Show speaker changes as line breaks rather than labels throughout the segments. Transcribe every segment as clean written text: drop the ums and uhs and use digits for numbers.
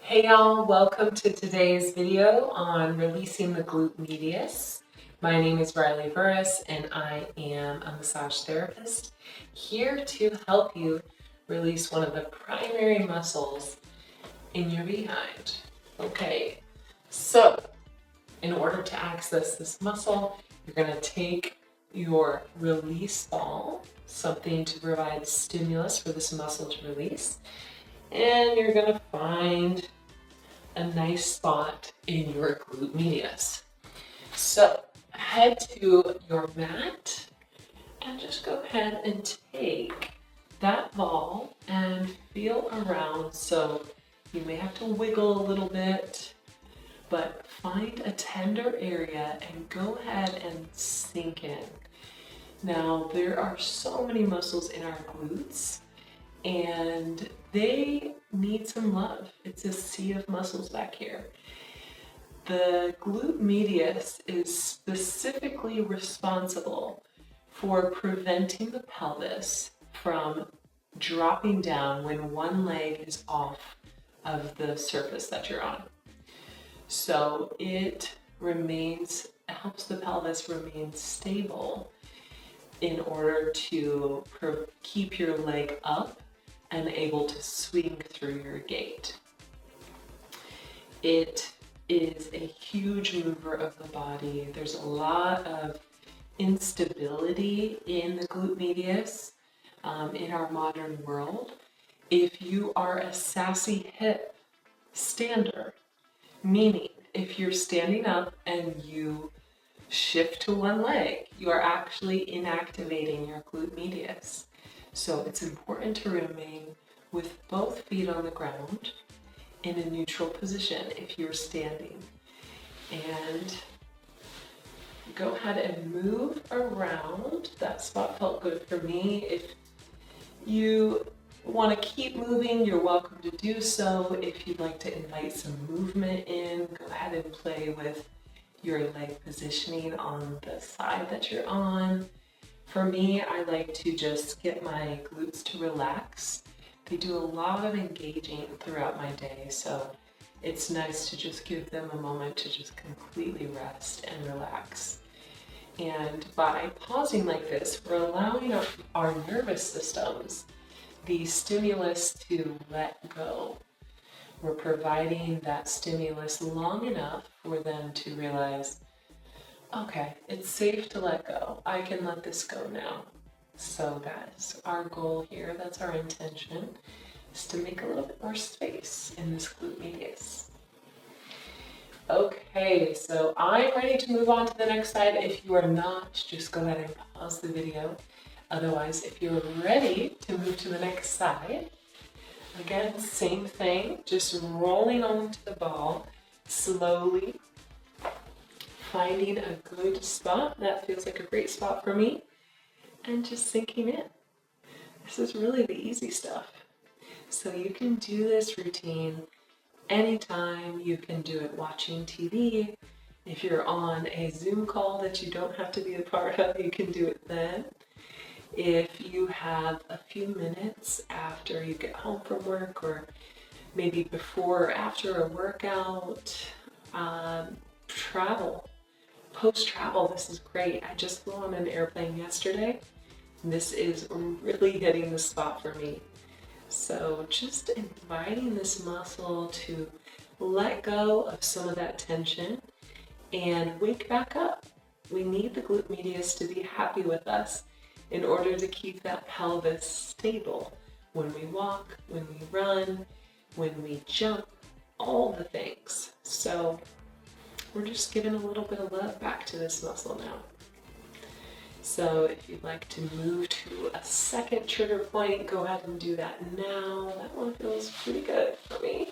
Hey y'all, welcome to today's video on releasing the glute medius. My name is Riley Burris and I am a massage therapist here to help you release one of the primary muscles in your behind. Okay, so in order to access this muscle, you're going to take your release ball, something to provide stimulus for this muscle to release, and you're going to find a nice spot in your glute medius. So head to your mat and just go ahead and take that ball and feel around. So you may have to wiggle a little bit, but find a tender area and go ahead and sink in. Now, there are so many muscles in our glutes and they need some love. It's a sea of muscles back here. The glute medius is specifically responsible for preventing the pelvis from dropping down when one leg is off of the surface that you're on. So it helps the pelvis remain stable in order to keep your leg up and able to swing through your gait. It is a huge mover of the body. There's a lot of instability in the glute medius in our modern world. If you are a sassy hip stander, meaning if you're standing up and you shift to one leg, you are actually inactivating your glute medius. So it's important to remain with both feet on the ground in a neutral position if you're standing. And go ahead and move around. That spot felt good for me. If you want to keep moving, you're welcome to do so. If you'd like to invite some movement in, go ahead and play with your leg positioning on the side that you're on. For me, I like to just get my glutes to relax. They do a lot of engaging throughout my day, so it's nice to just give them a moment to just completely rest and relax. And by pausing like this, we're allowing our nervous systems the stimulus to let go. We're providing that stimulus long enough for them to realize, okay, it's safe to let go. I can let this go now. So that's our goal here. That's our intention, is to make a little bit more space in this glute medius. Okay, so I'm ready to move on to the next side. If you are not, just go ahead and pause the video. Otherwise, if you're ready to move to the next side, again, same thing, just rolling onto the ball slowly, finding a good spot. That feels like a great spot for me, and just sinking in. This is really the easy stuff. So you can do this routine anytime. You can do it watching TV. If you're on a Zoom call that you don't have to be a part of, you can do it then. If you have a few minutes after you get home from work, or maybe before or after a workout, post-travel, this is great. I just flew on an airplane yesterday. This is really hitting the spot for me. So just inviting this muscle to let go of some of that tension and wake back up. We need the glute medius to be happy with us in order to keep that pelvis stable when we walk, when we run, when we jump, all the things. So we're just giving a little bit of love back to this muscle now. So if you'd like to move to a second trigger point, go ahead and do that now. That one feels pretty good for me.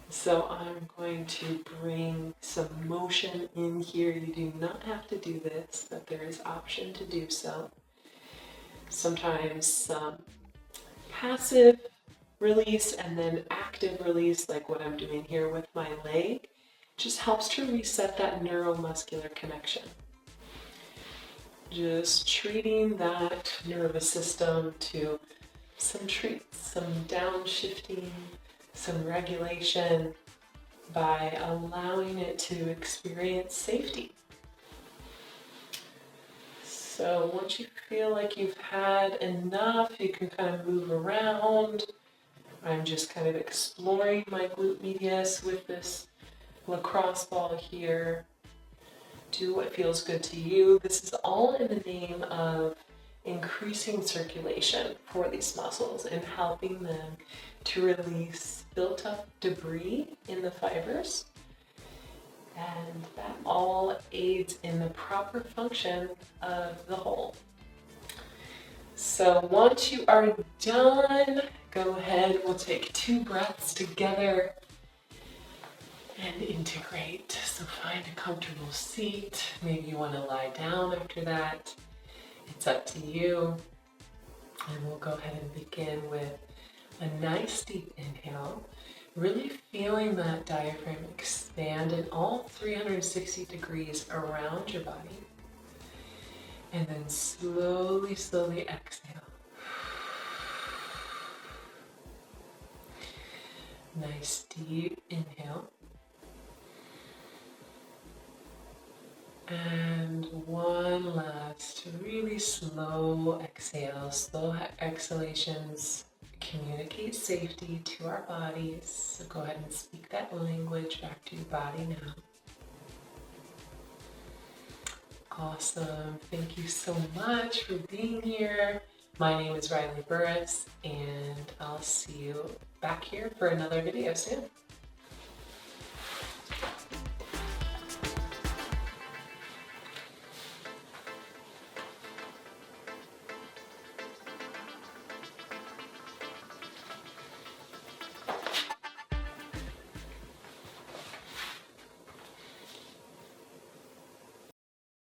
So I'm going to bring some motion in here. You do not have to do this, but there is option to do so. Sometimes some passive release and then active release, like what I'm doing here with my leg, just helps to reset that neuromuscular connection. Just treating that nervous system to some treats, some downshifting, some regulation by allowing it to experience safety. So once you feel like you've had enough, you can kind of move around. I'm just kind of exploring my glute medius with this lacrosse ball here. Do what feels good to you. This is all in the name of increasing circulation for these muscles and helping them to release built up debris in the fibers. And that all aids in the proper function of the whole. So once you are done, go ahead, we'll take 2 breaths together and integrate. So find a comfortable seat. Maybe you want to lie down after that. It's up to you. And we'll go ahead and begin with a nice deep inhale. Really feeling that diaphragm expand in all 360 degrees around your body. And then slowly, slowly exhale. Nice deep inhale. And one last really slow exhale. Slow exhalations communicate safety to our bodies. So go ahead and speak that language back to your body now. Awesome. Thank you so much for being here. My name is Riley Burris, and I'll see you back here for another video soon.